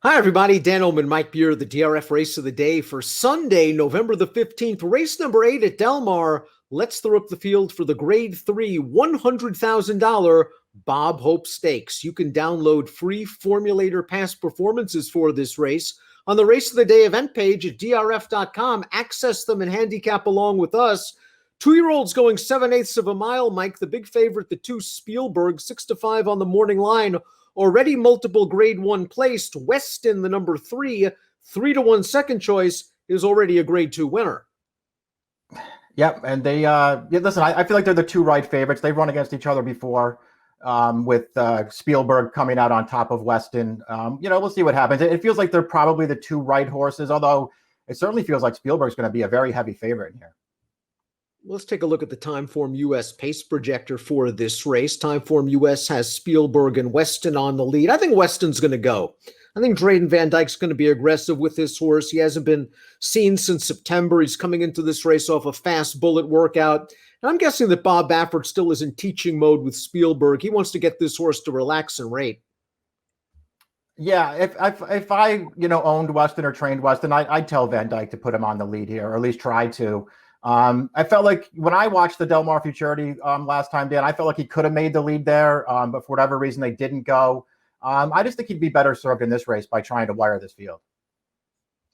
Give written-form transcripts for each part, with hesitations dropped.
Hi, everybody. Dan Illman, Mike Beer, the DRF race of the day for Sunday, November the 15th. Race number 8 at Del Mar. Let's throw up the field for the Grade 3 $100,000 Bob Hope Stakes. You can download free Formulator past performances for this race on the Race of the Day event page at DRF.com. Access them and handicap along with us. 2-year-olds going 7/8 of a mile, Mike. The big favorite, the 2 Spielberg, 6-5 on the morning line. Already multiple grade 1 placed. Weston, the number 3, 3-1 second choice, is already a grade 2 winner. Yep, and they listen. I feel like they're the 2 right favorites. They've run against each other before, with Spielberg coming out on top of Weston. We'll see what happens. It feels like they're probably the 2 right horses, although it certainly feels like Spielberg's going to be a very heavy favorite in here. Let's take a look at the Timeform US pace projector for this race. Timeform US has Spielberg and Weston on the lead. I think Weston's going to go. I think Drayden Van Dyke's going to be aggressive with this horse. He hasn't been seen since September. He's coming into this race off a fast bullet workout. And I'm guessing that Bob Baffert still is in teaching mode with Spielberg. He wants to get this horse to relax and rate. Yeah, if I owned Weston or trained Weston, I'd tell Van Dyke to put him on the lead here, or at least try to. I felt like when I watched the Del Mar Futurity last time, Dan, I felt like he could have made the lead there, but for whatever reason, they didn't go. I just think he'd be better served in this race by trying to wire this field.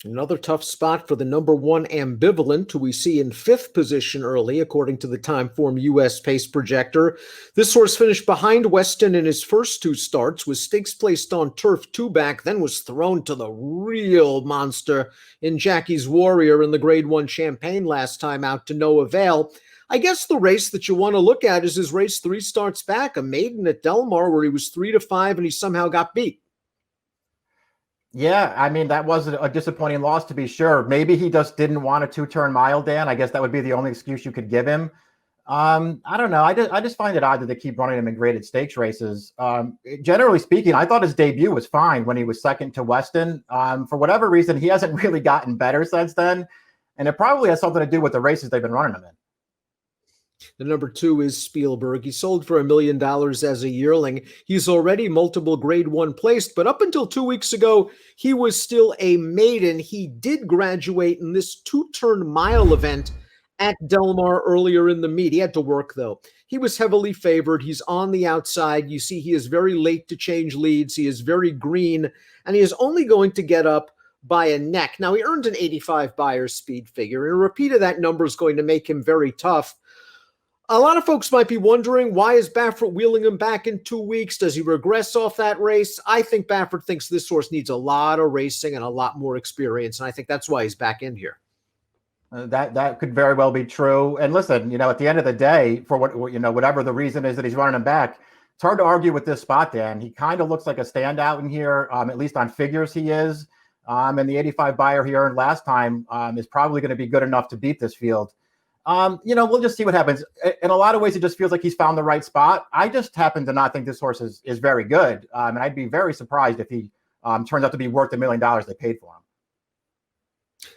Another tough spot for the number 1 Ambivalent, who we see in 5th position early, according to the Timeform US pace projector. This horse finished behind Weston in his first 2 starts, was stakes placed on turf 2 back, then was thrown to the real monster in Jackie's Warrior in the Grade 1 Champagne last time out to no avail. I guess the race that you want to look at is his race 3 starts back, a maiden at Del Mar where he was 3-5 and he somehow got beat. Yeah, I mean, that was a disappointing loss, to be sure. Maybe he just didn't want a 2-turn mile, Dan. I guess that would be the only excuse you could give him. I don't know. I just find it odd that they keep running him in graded stakes races. Generally speaking, I thought his debut was fine when he was second to Weston. For whatever reason, he hasn't really gotten better since then. And it probably has something to do with the races they've been running him in. The number 2 is Spielberg. He sold for $1 million as a yearling. He's already multiple grade 1 placed, but up until 2 weeks ago, he was still a maiden. He did graduate in this 2-turn mile event at Del Mar earlier in the meet. He had to work, though. He was heavily favored. He's on the outside. You see, he is very late to change leads. He is very green, and he is only going to get up by a neck. Now, he earned an 85 Buyer's speed figure, and a repeat of that number is going to make him very tough. A lot of folks might be wondering, why is Baffert wheeling him back in 2 weeks? Does he regress off that race? I think Baffert thinks this horse needs a lot of racing and a lot more experience, and I think that's why he's back in here. That could very well be true. And listen, at the end of the day, for whatever the reason is that he's running him back, it's hard to argue with this spot, Dan. He kind of looks like a standout in here, at least on figures he is. And the 85 Buyer he earned last time is probably going to be good enough to beat this field. We'll just see what happens. In a lot of ways, it just feels like he's found the right spot. I just happen to not think this horse is very good. And I'd be very surprised if he turns out to be worth $1 million they paid for him.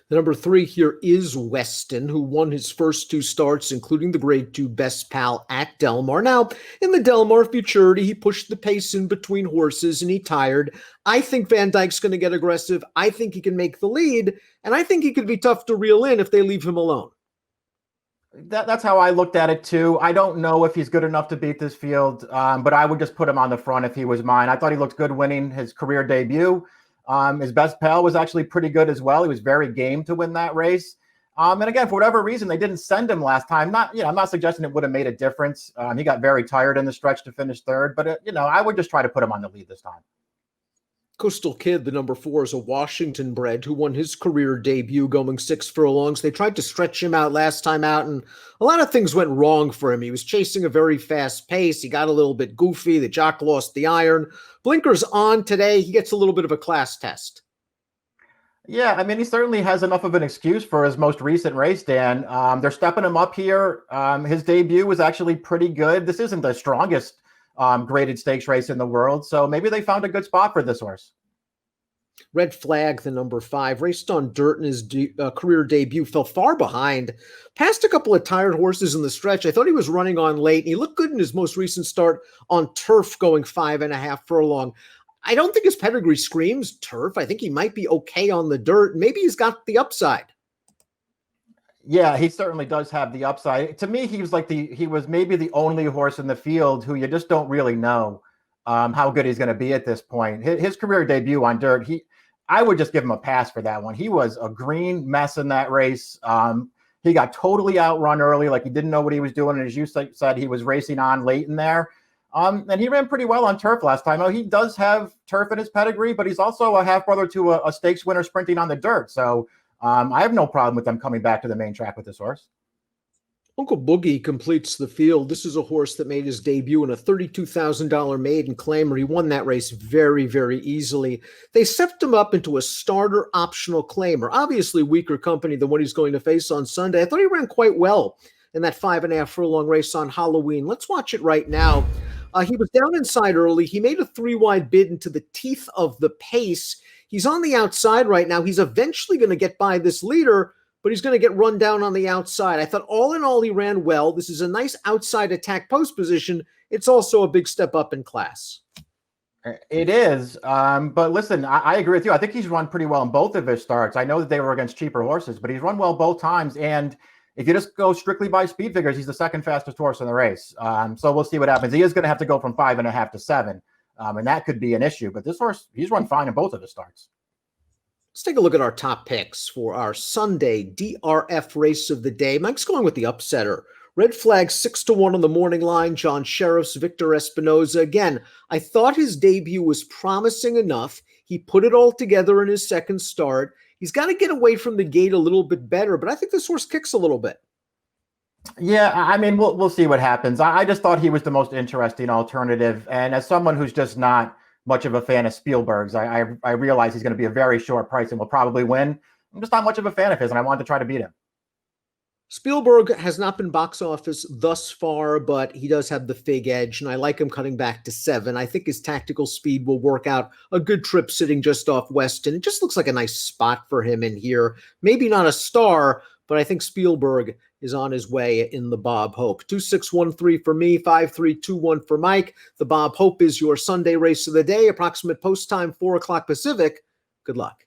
The number 3 here is Weston, who won his first 2 starts, including the Grade 2 Best Pal at Del Mar. Now, in the Del Mar Futurity, he pushed the pace in between horses and he tired. I think Van Dyke's going to get aggressive. I think he can make the lead, and I think he could be tough to reel in if they leave him alone. That's how I looked at it too. I don't know if he's good enough to beat this field, but I would just put him on the front if he was mine. I thought he looked good winning his career debut. His best pal was actually pretty good as well. He was very game to win that race. And again, for whatever reason, they didn't send him last time. I'm not suggesting it would have made a difference. He got very tired in the stretch to finish third, but I would just try to put him on the lead this time. Coastal Kid, the number 4, is a Washington bred who won his career debut going 6 furlongs. They tried to stretch him out last time out, and a lot of things went wrong for him. He was chasing a very fast pace. He got a little bit goofy. The jock lost the iron. Blinkers on today. He gets a little bit of a class test. Yeah, I mean, he certainly has enough of an excuse for his most recent race, Dan. They're stepping him up here. His debut was actually pretty good. This isn't the strongest graded stakes race in the world, so maybe they found a good spot for this horse. Red Flag, the number 5, raced on dirt in his career debut, fell far behind, passed a couple of tired horses in the stretch. I thought he was running on late, and he looked good in his most recent start on turf going 5.5 furlong. I don't think his pedigree screams turf. I think he might be okay on the dirt. Maybe he's got the upside. Yeah, he certainly does have the upside. To me, he was maybe the only horse in the field who you just don't really know how good he's going to be at this point. His career debut on dirt, I would just give him a pass for that one. He was a green mess in that race. He got totally outrun early, like he didn't know what he was doing. And as you said, he was racing on late in there. And he ran pretty well on turf last time. Oh, he does have turf in his pedigree, but he's also a half brother to a stakes winner sprinting on the dirt. So I have no problem with them coming back to the main track with this horse. Uncle Boogie completes the field. This is a horse that made his debut in a $32,000 maiden claimer. He won that race very, very easily. They stepped him up into a starter optional claimer. Obviously weaker company than what he's going to face on Sunday. I thought he ran quite well in that 5.5 furlong race on Halloween. Let's watch it right now. He was down inside early. He made a 3-wide bid into the teeth of the pace. He's on the outside right now. He's eventually going to get by this leader, but he's going to get run down on the outside. I thought all in all, he ran well. This is a nice outside attack post position. It's also a big step up in class. It is. But listen, I agree with you. I think he's run pretty well in both of his starts. I know that they were against cheaper horses, but he's run well both times. And if you just go strictly by speed figures, he's the second fastest horse in the race. So we'll see what happens. He is going to have to go from 5.5 to 7. And that could be an issue. But this horse, he's run fine in both of his starts. Let's take a look at our top picks for our Sunday DRF race of the day. Mike's going with the upsetter. Red Flag 6-1 on the morning line. John Sheriff's Victor Espinoza. Again, I thought his debut was promising enough. He put it all together in his second start. He's got to get away from the gate a little bit better, but I think this horse kicks a little bit. Yeah, I mean, we'll see what happens. I just thought he was the most interesting alternative. And as someone who's just not much of a fan of Spielberg's, I realize he's going to be a very short price and will probably win. I'm just not much of a fan of his, and I wanted to try to beat him. Spielberg has not been box office thus far, but he does have the fig edge, and I like him cutting back to 7. I think his tactical speed will work out a good trip sitting just off Weston. It just looks like a nice spot for him in here. Maybe not a star, but I think Spielberg is on his way in the Bob Hope. 2613 for me, 5321 for Mike. The Bob Hope is your Sunday race of the day, approximate post time, 4 o'clock Pacific. Good luck.